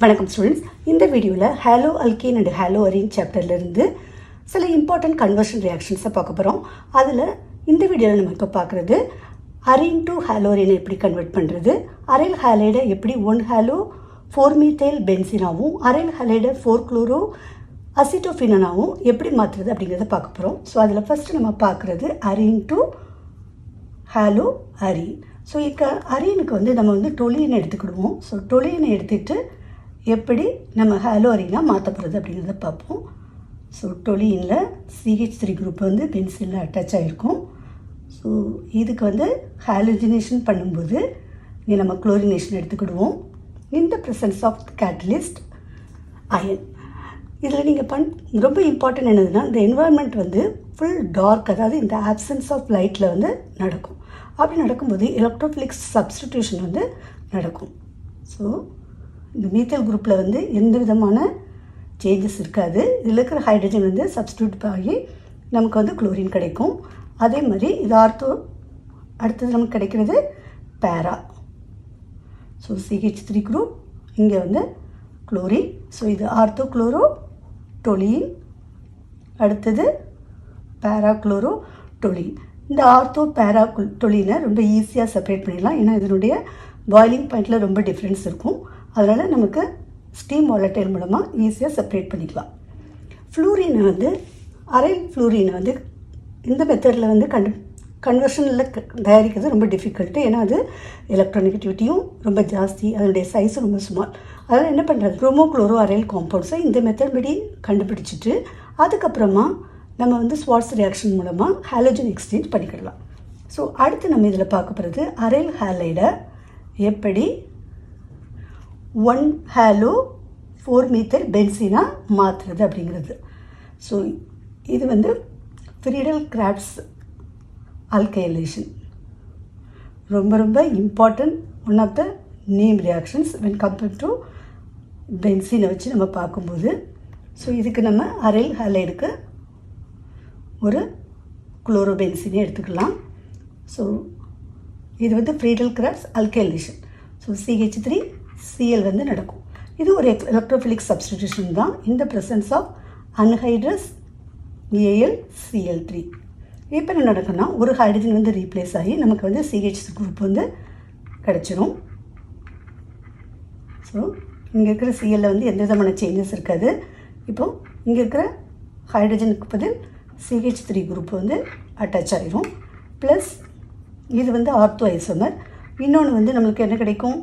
வணக்கம் ஸ்டூடெண்ட்ஸ். இந்த வீடியோவில் halo alkane and halo arene சாப்டர்லேருந்து சில இம்பார்ட்டன்ட் கன்வர்ஷன் ரியாக்ஷன்ஸை பார்க்க போகிறோம். அதில் இந்த வீடியோவில் நம்ம இப்போ பார்க்குறது அரீன் டு ஹாலோ அரீனை எப்படி கன்வெர்ட் பண்ணுறது, அரைல் ஹாலைடை எப்படி 1 ஹாலோ 4 மீத்தைல் பென்சினாகவும் அரைல் ஹாலைடை 4 குளோரோ அசிட்டோஃபினாவும் எப்படி மாற்றுறது அப்படிங்கிறத பார்க்க போகிறோம். ஸோ அதில் ஃபஸ்ட்டு நம்ம பார்க்குறது arene to halo arene. So இப்போ அரீனுக்கு நம்ம டொலினை எடுத்துக்கிடுவோம். ஸோ டொலினை எடுத்துகிட்டு எப்படி நம்ம ஹாலோ அரீனாக மாற்ற போகிறது அப்படிங்கிறத பார்ப்போம். ஸோ டொலினில் CH3 குரூப் பென்சிலில் அட்டாச் ஆகிருக்கும். ஸோ இதுக்கு ஹாலோஜினேஷன் பண்ணும்போது இங்கே நம்ம குளோரினேஷன் எடுத்துக்கிடுவோம். இந்த ப்ரெசன்ஸ் ஆஃப் கேட்டலிஸ்ட் அயன். இதில் நீங்கள் ரொம்ப இம்பார்ட்டன்ட் என்னதுன்னா, இந்த என்வாயன்மெண்ட் ஃபுல் டார்க், அதாவது இந்த ஆப்சன்ஸ் ஆஃப் லைட்டில் நடக்கும். அப்படி நடக்கும்போது எலக்ட்ரோஃபிலிக் சப்ஸ்டிடியூஷன் நடக்கும். ஸோ இந்த மீத்தல் குரூப்பில் எந்த விதமான சேஞ்சஸ் இருக்காது. இதில் இருக்கிற ஹைட்ரஜன் சப்ஸ்டியூட் ஆகி நமக்கு குளோரின் கிடைக்கும். அதே மாதிரி இது ஆர்த்தோ. அடுத்தது நமக்கு கிடைக்கிறது பேரா. ஸோ CH3 குரூப், இங்கே குளோரின். ஸோ இது ஆர்த்தோ குளோரோ டொலின். அடுத்தது பேரா குளோரோ டொலின். இந்த ஆர்த்தோ பேரா டொலினை ரொம்ப ஈஸியாக செப்பரேட் பண்ணிடலாம். ஏன்னா இதனுடைய பாயிலிங் பாயிண்டில் ரொம்ப டிஃப்ரென்ஸ் இருக்கும். அதனால் நமக்கு ஸ்டீம் வாலட்டைல் மூலமாக ஈஸியாக செப்பரேட் பண்ணிக்கலாம். ஃப்ளூரினை அரைல் ஃப்ளூரினை இந்த மெத்தடில் கன்வர்ஷனில் தயாரிக்கிறது ரொம்ப டிஃபிகல்ட்டு. ஏன்னா அது எலக்ட்ரானிகட்டிவிட்டியும் ரொம்ப ஜாஸ்தி, அதனுடைய சைஸும் ரொம்ப ஸ்மால். அதனால் என்ன பண்ணுறது, குரோமோ குளோரோ அரைல் காம்பவுண்ட்ஸை இந்த மெத்தட் படி கண்டுபிடிச்சிட்டு அதுக்கப்புறமா நம்ம ஸ்வாட்ஸ் ரியாக்ஷன் மூலமாக ஹாலோஜன் எக்ஸ்சேஞ்ச் பண்ணிக்கிடலாம். ஸோ அடுத்து நம்ம இதில் பார்க்க போகிறது அரைல் ஹாலைடை எப்படி 1 ஹாலோ 4 மீத்தைல் பென்சீனா மாற்றுறது அப்படிங்கிறது. ஸோ இது ஃப்ரீடல் கிராப்ஸ் அல்கைலேஷன் ரொம்ப ரொம்ப important, one of the name reactions when compared to பென்சீனை வச்சு நம்ம பார்க்கும்போது. ஸோ இதுக்கு நம்ம அரைல் ஹாலைடுக்கு ஒரு குளோரோபென்சீனை எடுத்துக்கலாம். ஸோ இது Friedel graphs alkylation. So CH3Cl நடக்கும். இது ஒரு எலக்ட்ரோஃபிலிக் சப்ஸ்டிடியூஷன் தான். இந்த ப்ரெசன்ஸ் ஆஃப் அன்ஹைட்ரஸ் AlCl3. இப்போ என்ன நடக்குன்னா, ஒரு ஹைட்ரஜன் ரீப்ளேஸ் ஆகி நமக்கு CH குரூப் கிடச்சிரும். ஸோ இங்கே இருக்கிற Cl எந்த விதமான சேஞ்சஸ் இருக்காது. இப்போது இங்கே இருக்கிற ஹைட்ரஜனுக்கு பதில் CH3 குரூப் அட்டாச் ஆகிரும். ப்ளஸ் இது ஆர்த்தோ ஐசோமர். இன்னொன்று நம்மளுக்கு என்ன கிடைக்கும்,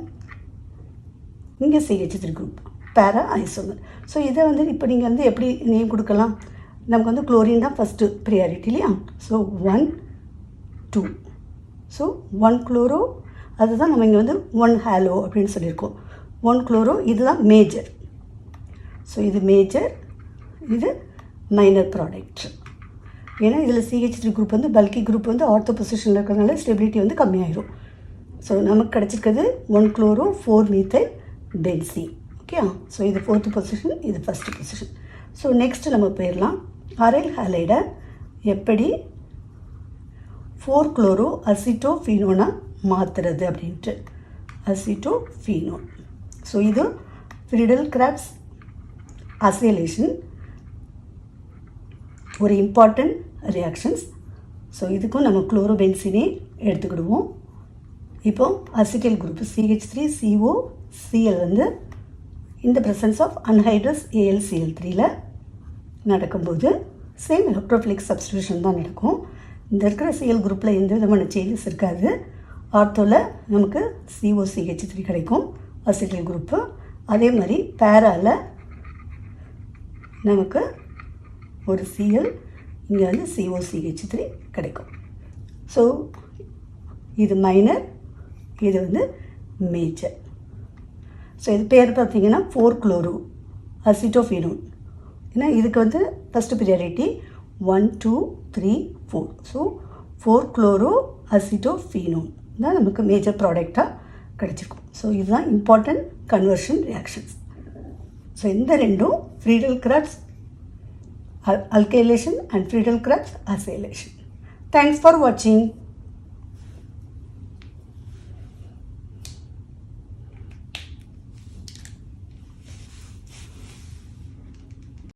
இங்கே CH3 குரூப் பேரா ஐசோமர். ஸோ இதை இப்போ நீங்கள் எப்படி நேம் கொடுக்கலாம், நமக்கு குளோரின் தான் ஃபஸ்ட்டு ப்ரியாரிட்டி இல்லையா. ஸோ 1 2. ஸோ 1 குளோரோ, அதுதான் நம்ம இங்கே 1 ஹாலோ அப்படின்னு சொல்லியிருக்கோம். 1 குளோரோ இதுதான் மேஜர். ஸோ இது மேஜர், இது மைனர் ப்ராடக்ட். ஏன்னா இதில் CH3 குரூப் பல்கி குரூப் ஆர்த்தோ பொசிஷனில் இருக்கிறதுனால ஸ்டெபிலிட்டி கம்மியாயிரும். ஸோ நமக்கு கிடச்சிருக்கிறது 1 chloro 4 methyl benzene. Okay. So இது 4th பொசிஷன், இது 1st பொசிஷன். ஸோ நெக்ஸ்ட்டு நம்ம போயிடலாம் அரைல் ஹாலைடை எப்படி 4 குளோரோ அசிட்டோஃபினோனா மாற்றுறது அப்படின்ட்டு. அசிட்டோஃபினோன். ஸோ இது ஃப்ரீடல் கிராப்ஸ் அசைலேஷன், ஒரு இம்பார்ட்டன்ட் ரியாக்ஷன்ஸ். ஸோ இதுக்கும் நம்ம குளோரோபென்சீனே எடுத்துக்கிடுவோம். இப்போ அசிட்டைல் குரூப் CH3COCl இந்த ப்ரெசன்ஸ் ஆஃப் அன்ஹைட்ரஸ் AlCl3ல நடக்கும்போது சேம் எலக்ட்ரோஃபிலிக் சப்ஸ்டிடியூஷன் தான் நடக்கும். இந்த இருக்கிற Cl குரூப்பில் எந்த விதமான சேஞ்சஸ் இருக்காது. ஆர்த்தோவில் நமக்கு COCH3 கிடைக்கும் அசிட்டைல் குரூப்பு. அதே மாதிரி பேராவில் நமக்கு ஒரு Cl, இங்கே COCH3 கிடைக்கும். ஸோ இது மைனர், இது மேஜர். ஸோ இது பேர் பார்த்தீங்கன்னா 4 குளோரோ அசிட்டோஃபினோன். ஏன்னா இதுக்கு first priority 1 2 3 4. So 4 chloro acetophenone தான் நமக்கு மேஜர் ப்ராடக்டாக கிடச்சிருக்கும். ஸோ இதுதான் இம்பார்ட்டன்ட் கன்வர்ஷன் ரியாக்ஷன்ஸ். ஸோ இந்த ரெண்டும் Friedel Crafts alkylation and Friedel-Crafts acylation. Thanks for watching.